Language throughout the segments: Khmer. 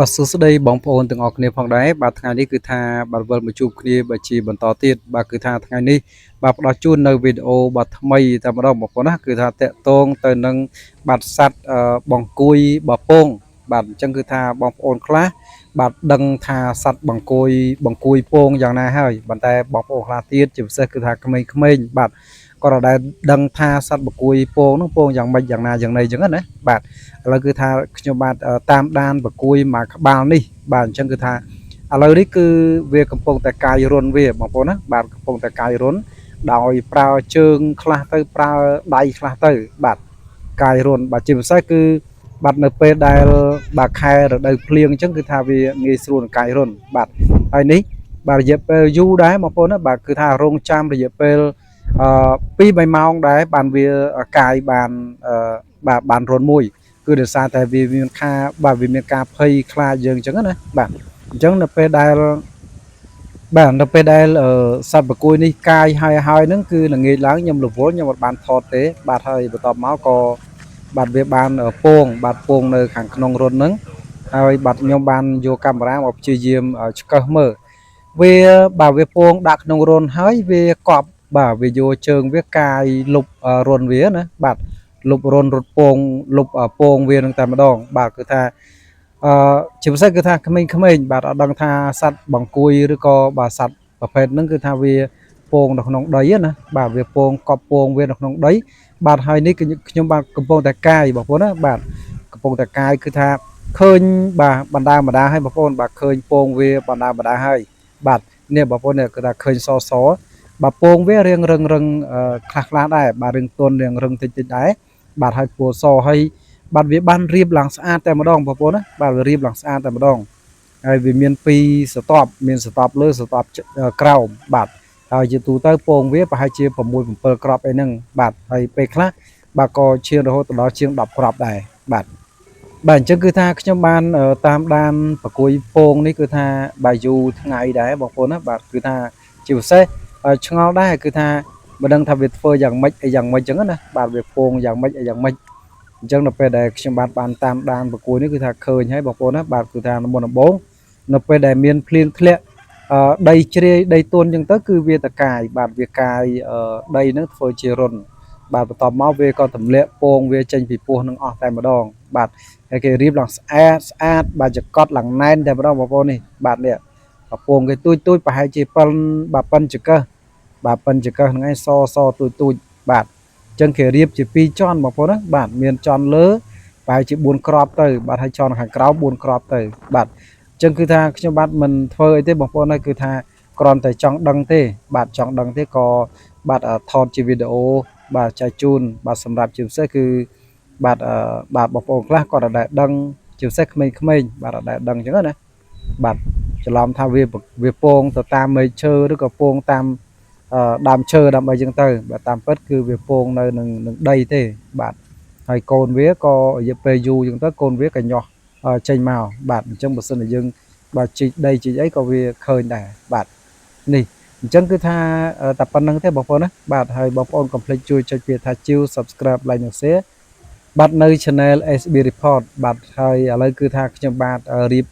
បាទសួស្តីបងប្អូនទាំងអស់គ្នាផងដែរបាទថ្ងៃនេះគឺថាបាទវិលមកជួបគ្នាបើជាបន្តទៀតបាទគឺថាថ្ងៃនេះបាទផ្ដល់ជូននៅវីដេអូបាទថ្មីតែម្ដងបងប្អូនណាគឺថាតកតងទៅនឹងបាទសัตว์បង្គួយបពងបាទអញ្ចឹងគឺថាបងប្អូនខ្លះបាទដឹងថាសัตว์បង្គួយពងយ៉ាងណាហើយប៉ុន្តែបងប្អូនខ្លះទៀតជាពិសេសគឺថាក្មេងៗបាទគាត់ដែលដឹងថាសត្វបង្គួយពងនោះពងយ៉ាងម៉េចយ៉ាងណាយ៉ាងណីអញ្ចឹងណាបាទឥឡូវគឺថាខ្ញុំបាទតាមដានបង្គួយមួយក្បាលនេះបាទអញ្ចឹងគឺថាឥឡូវនេះគឺវាកំពុងតែកាយរុនវាបងប្អូនណាបាទកំពុងតែកាយរុនដោយប្រើជើងខ្លះទៅប្រើដៃខ្លះទៅបាទកាយរុនបាទជាពិសេសគឺបាទនៅពេលដែលបាទខែរដូវភ្លៀងអញ្ចឹងគឺថាវាងាយស្រួលកាយរុនបាទហើយនេះបាទរយៈពេលយូរដែរបងប្អូនណាបាទគឺថារងចាំរយៈពេល2-3ម៉ោងដែរបានវាកាយបានបានរុនមួយគឺដោយសារតែវាមានការភ័យខ្លាចយើងអញ្ចឹងណាបាទអញ្ចឹងនៅពេលដែលសត្វបង្គួយនេះកាយហើយហ្នឹងគឺល្ងាចឡើងខ្ញុំរវល់ខ្ញុំអត់បានថតទេបាទហើយបន្ទាប់មកក៏បាទវាបានពងនៅខាងក្នុងរុនហ្នឹងហើយបាទខ្ញុំបានយកកាមេរ៉ាមកព្យាយាមឆ្កឹះមើលវាពងដាក់ក្នុងរុនហើយវាកប់បាទវាយកជើងវាកាយលុបរុនវាណាបាទលុបរុនរត់ពងលុបពងវានឹងតែម្ដងបាទគឺថាជាពិសេសគឺថាក្មេងៗបាទអត់ដឹងថាសត្វបង្គួយឬក៏បាទសត្វប្រភេទហ្នឹងគឺថាវាពងនៅក្នុងដីណាបាទវាពងកប់ពងវានៅក្នុងដីបាទហើយនេះគឺខ្ញុំបាទកំពុងតែកាយបងប្អូនណាបាទកំពុងតែកាយគឺថាឃើញបាទបណ្ដាឲ្យបងប្អូនបាទឃើញពងវាបណ្ដាឲ្យបាទនេះបងប្អូននេះគឺថាឃើញសបាទពងវារៀងរឹងខ្លះដែរបាទរៀងទន់រៀងរឹងតិចដែរបាទហើយពណ៌សហើយបាទវាបានរៀបឡើងស្អាតតែម្ដងបងប្អូនណាបាទវារៀបឡើងស្អាតតែម្ដងហើយវាមាន2ស្រទាប់មានស្រទាប់លើស្រទាប់ក្រោមបាទហើយជាទូទៅពងវាប្រហែលជា6-7គ្រាប់អីហ្នឹងបាទហើយពេលខ្លះបាទក៏ឈានរហូតដល់ជាង10គ្រាប់ដែរបាទអញ្ចឹងគឺថាខ្ញុំបានតាមដានប្រគួយពងនេះគឺថាបាទយូរថ្ងៃដែរបងប្អូនណាបាទគឺថាជាពិសេសឆ្ងល់ដែរគឺថាមិនដឹងថាវាធ្វើយ៉ាងម៉េចអីយ៉ាងម៉េចអញ្ចឹងណាបាទវាពងយ៉ាងម៉េចអីយ៉ាងម៉េចអញ្ចឹងនៅពេលដែលខ្ញុំបានតាមដានប្រគួយនេះគឺថាឃើញហើយបងប្អូនណាបាទគឺថាមុនដំបូងនៅពេលដែលមានភ្លៀងធ្លាក់ដីជ្រាយដីទន់អញ្ចឹងទៅគឺវាតកាយបាទវាកាយដីហ្នឹងធ្វើជារុនបាទបន្ទាប់មកវាក៏ទម្លាក់ពងវាចេញពីពោះនឹងអស់តែម្ដងបាទហើយគេរៀបឡើងស្អាតបាទចកត់ឡើងណែនតែម្ដងបងប្អូននេះបាទនេះពងគេទូចប្រហែលជាប៉ិនចកឹះបាទប៉ិនចកឹះហ្នឹងឯងសទូចបាទអញ្ចឹងគេរៀបជា2ជាន់បងប្អូនណាបាទមានជាន់លើប្រហែលជា4គ្រាប់ទៅបាទហើយជាន់ខាងក្រោម4គ្រាប់ទៅបាទអញ្ចឹងគឺថាខ្ញុំបាទមិនធ្វើអីទេបងប្អូនហើយគឺថាគ្រាន់តែចង់ដឹងទេបាទចង់ដឹងទេក៏បាទថតជាវីដេអូបាទចែកជូនបាទសម្រាប់ជាពិសេសគឺបាទបងប្អូនខ្លះគាត់អត់ដែលដឹងជាពិសេសក្មេងៗបាទអត់ដែលដឹងអញ្ចឹងណាបាទច្រឡំថាវាពងទៅតាមមែកឈើឬក៏ពងតាមដើមឈើដើម្បីអញ្ចឹងទៅបាទតាមពិតគឺវាពងនៅនឹងដីទេបាទហើយកូនវាក៏រយៈពេលយូរអញ្ចឹងទៅកូនវាក៏ញាស់ចេញមកបាទអញ្ចឹងបើសិនជាយើងបាទជីកដីជីកអីក៏វាឃើញដែរបាទនេះអញ្ចឹងគឺថាតែប៉ុណ្្នឹងទេបងប្អូនណាបាទហើយបងប្អូនកុំភ្លេចជួយចុចពាក្យថាជីវ Subscribe Like និង Share បាទនៅ Channel SB Report បាទហើយឥឡូវគឺថាខ្ញុំបាទរៀប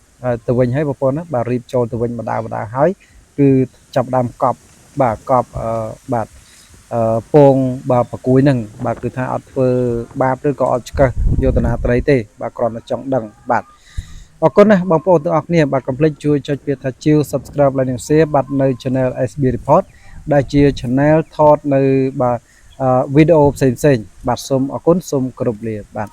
ទៅវិញហើយបងប្អូនណាបាទរៀបចូលទៅវិញបណ្ដាហើយគឺចាប់ដើមកប់បាទកប់បាទពងបាទប្រគួយហ្នឹងបាទគឺថាអត់ធ្វើបាបឬក៏អត់ឆ្កឹះយកតាណាត្រីទេបាទគ្រាន់តែចង់ដឹងបាទអរគុណណាបងប្អូនទាំងអស់គ្នាបាទកុំភ្លេចជួយចុចពាក្យថាជីវ Subscribe Like និង Share បាទនៅ Channel SB Report ដែលជា Channel ថតនៅបាទវីដេអូផ្សេងបាទសូមអរគុណសូមគោរពលាបាទ